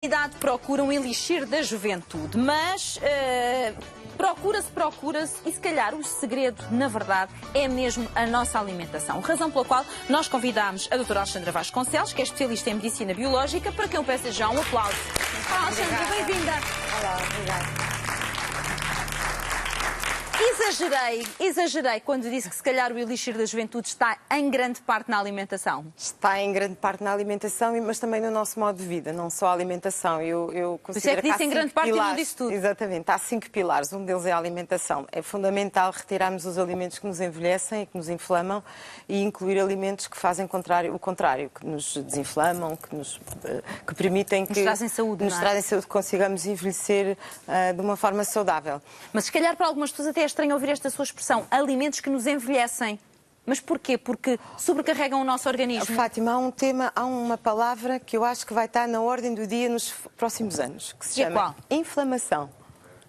A idade procura um elixir da juventude, mas procura-se e se calhar o segredo, na verdade, é mesmo a nossa alimentação. Razão pela qual nós convidámos a doutora Alexandra Vasconcelos, que é especialista em medicina biológica, para quem eu peço já um aplauso. Olá, Alexandra, bem-vinda. Olá, obrigada. Exagerei quando disse que se calhar o elixir da juventude está em grande parte na alimentação. Está em grande parte na alimentação, mas também no nosso modo de vida, não só a alimentação. Eu Por isso é que disse em grande parte e não disse tudo. Exatamente, há 5 pilares, um deles é a alimentação. É fundamental retirarmos os alimentos que nos envelhecem e que nos inflamam e incluir alimentos que fazem o contrário, que nos desinflamam, que permitem que... Nos trazem saúde, nos não é? trazem saúde, consigamos envelhecer de uma forma saudável. Mas se calhar para algumas pessoas até é estranho ouvir esta sua expressão, alimentos que nos envelhecem. Mas porquê? Porque sobrecarregam o nosso organismo. Fátima, há uma palavra que eu acho que vai estar na ordem do dia nos próximos anos, que se chama qual? inflamação.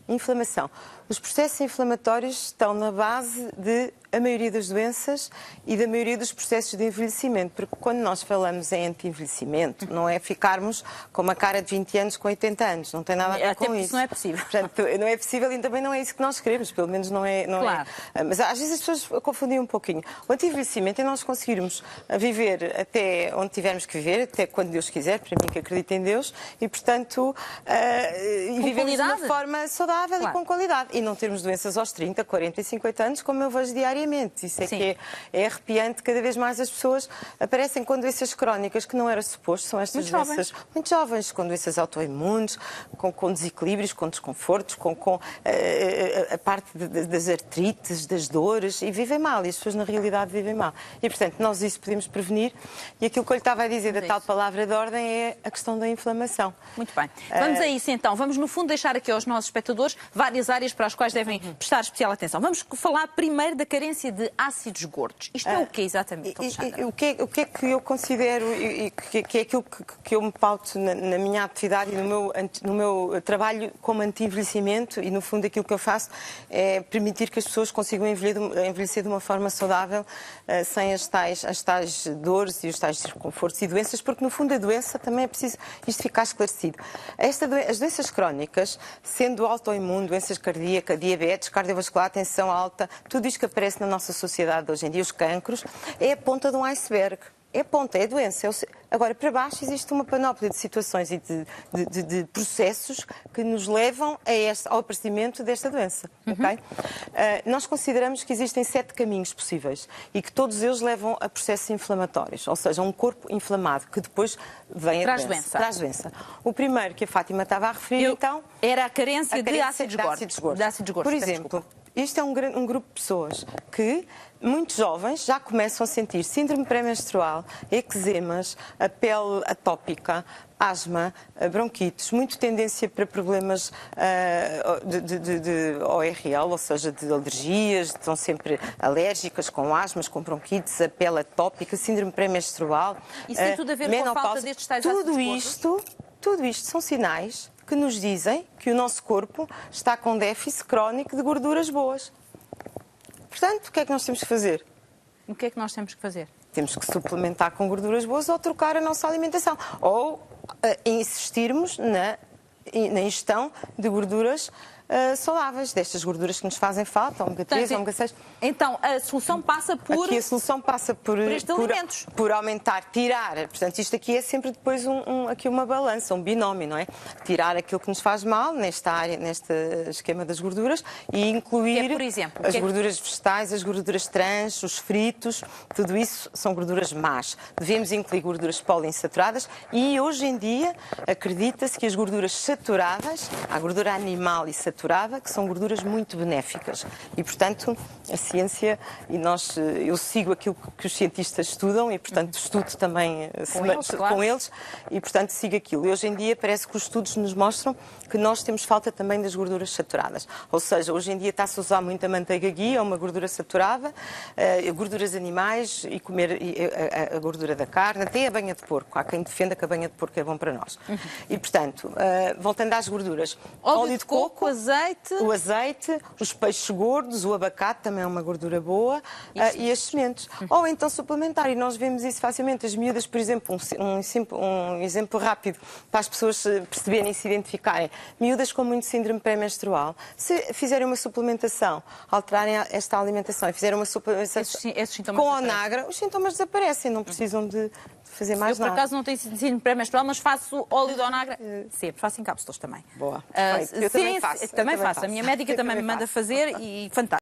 Inflamação. Os processos inflamatórios estão na base de a maioria das doenças e da maioria dos processos de envelhecimento, porque quando nós falamos em anti-envelhecimento, não é ficarmos com uma cara de 20 anos com 80 anos, não tem nada a ver com isso. Isso não é possível. Portanto, não é possível e também não é isso que nós queremos, pelo menos não é. Claro. Mas às vezes as pessoas confundem um pouquinho. O anti-envelhecimento é nós conseguirmos viver até onde tivermos que viver, até quando Deus quiser, para mim que acredito em Deus, e portanto vivermos de uma forma saudável, claro, e com qualidade. E não termos doenças aos 30, 40 e 50 anos, como eu vejo diariamente. Isso é Sim. que é arrepiante. Cada vez mais as pessoas aparecem com doenças crónicas que não era suposto. São estas doenças muito jovens, com doenças autoimunes, com desequilíbrios, com desconfortos, com a parte das artrites, das dores, e vivem mal. E as pessoas, na realidade, vivem mal. E, portanto, nós isso podemos prevenir. E aquilo que eu lhe estava a dizer da tal palavra de ordem é a questão da inflamação. Muito bem. Vamos a isso, então. Vamos, no fundo, deixar aqui aos nossos espectadores várias áreas para as quais devem prestar especial atenção. Vamos falar primeiro da carência de ácidos gordos. Isto é o que exatamente, Alexandra? O que é que eu considero e que é aquilo que eu me pauto na minha atividade e no meu trabalho como anti-envelhecimento, e no fundo aquilo que eu faço é permitir que as pessoas consigam envelhecer de uma forma saudável, sem as tais dores e os tais desconfortos e doenças, porque no fundo a doença também é preciso isto ficar esclarecido. As doenças crónicas, sendo autoimune, doenças cardíacas, diabetes, cardiovascular, tensão alta, tudo isto que aparece na nossa sociedade hoje em dia, os cancros, é a ponta de um iceberg. É a ponta, é a doença. Agora, para baixo existe uma panóplia de situações e de processos que nos levam ao aparecimento desta doença. Okay? Nós consideramos que existem 7 caminhos possíveis e que todos eles levam a processos inflamatórios, ou seja, um corpo inflamado que depois vem a doença. Traz doença. O primeiro que a Fátima estava a referir, então... Era a carência de ácidos gordos. De ácidos gordos. Por exemplo, isto é um grupo de pessoas que, muito jovens, já começam a sentir síndrome pré-menstrual, eczemas, a pele atópica, asma, bronquites, muito tendência para problemas de ORL, ou seja, de alergias, estão sempre alérgicas, com asmas, com bronquites, a pele atópica, síndrome pré-menstrual, isso tem tudo a ver com a falta destes tais ácidos gordos? Tudo isto são sinais que nos dizem que o nosso corpo está com déficit crónico de gorduras boas. Portanto, o que é que nós temos que fazer? O que é que nós temos que fazer? Temos que suplementar com gorduras boas ou trocar a nossa alimentação. Ou insistirmos na ingestão de gorduras saudáveis, destas gorduras que nos fazem falta, ômega 3, ômega 6. Então, a solução passa por... Aqui a solução passa por aumentar, tirar. Portanto, isto aqui é sempre depois aqui uma balança, um binómio, não é? Tirar aquilo que nos faz mal nesta área, neste esquema das gorduras e incluir por exemplo, as gorduras vegetais, as gorduras trans, os fritos, tudo isso são gorduras más. Devemos incluir gorduras poliinsaturadas e hoje em dia acredita-se que as gorduras saturadas, a gordura animal e saturada, que são gorduras muito benéficas. E, portanto, a ciência, eu sigo aquilo que os cientistas estudam e, portanto, estudo também com eles e, portanto, sigo aquilo. E hoje em dia parece que os estudos nos mostram que nós temos falta também das gorduras saturadas. Ou seja, hoje em dia está-se a usar muito a manteiga ghee, uma gordura saturada, gorduras animais e comer a gordura da carne, até a banha de porco. Há quem defenda que a banha de porco é bom para nós. E, portanto, voltando às gorduras, óleo de coco, azeite, o azeite, os peixes gordos, o abacate também é uma gordura boa, e as sementes. Ou então suplementar, e nós vemos isso facilmente. As miúdas, por exemplo, um exemplo rápido para as pessoas perceberem e se identificarem. Miúdas com muito síndrome pré-menstrual, se fizerem uma suplementação, alterarem esta alimentação e fizerem uma suplementação esses com onagra, os sintomas desaparecem, não precisam de fazer mais nada. Eu, por nada. acaso, não tenho síndrome pré-menstrual, mas faço óleo de onagra sempre, faço em cápsulas também. Boa, perfeito. Eu também faço. Também faço. A minha médica também me manda fazer e fantástico.